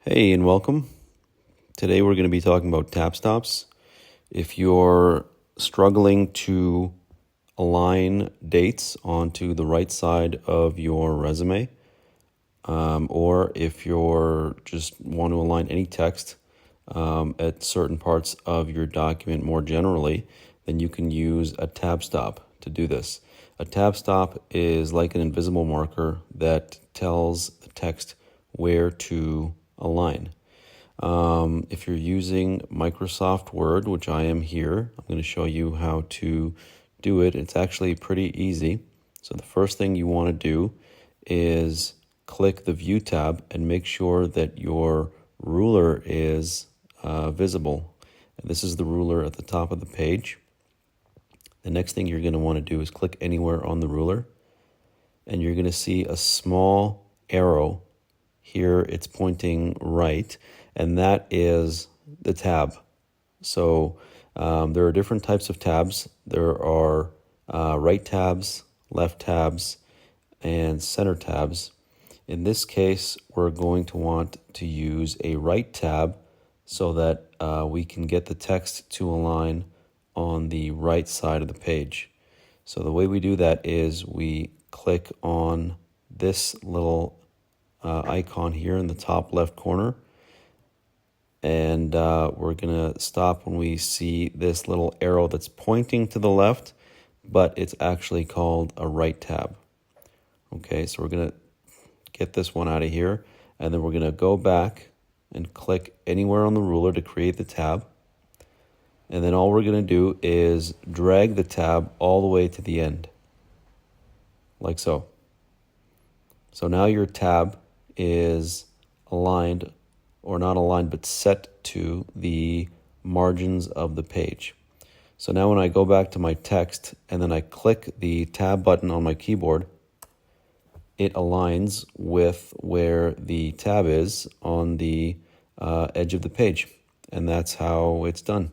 Hey, and welcome. Today we're going to be talking about tab stops. If you're struggling to align dates onto the right side of your resume, or if you're just want to align any text at certain parts of your document more generally, then you can use a tab stop to do this. A tab stop is like an invisible marker that tells the text where to align. If you're using Microsoft Word, which I am here, I'm going to show you how to do it. It's actually pretty easy. So the first thing you want to do is click the View tab and make sure that your ruler is visible. And this is the ruler at the top of the page. The next thing you're going to want to do is click anywhere on the ruler, and you're going to see a small arrow. Here it's pointing right, and that is the tab. So there are different types of tabs. There are right tabs, left tabs, and center tabs. In this case, we're going to want to use a right tab so that we can get the text to align on the right side of the page. So the way we do that is we click on this little icon here in the top left corner, and we're gonna stop when we see this little arrow that's pointing to the left, but it's actually called a right tab. Okay, so we're gonna get this one out of here, and then we're gonna go back and click anywhere on the ruler to create the tab, and then all we're gonna do is drag the tab all the way to the end, like so. So now your tab is aligned, or not aligned, but set to the margins of the page. So now when I go back to my text and then I click the tab button on my keyboard, it aligns with where the tab is on the edge of the page. And that's how it's done.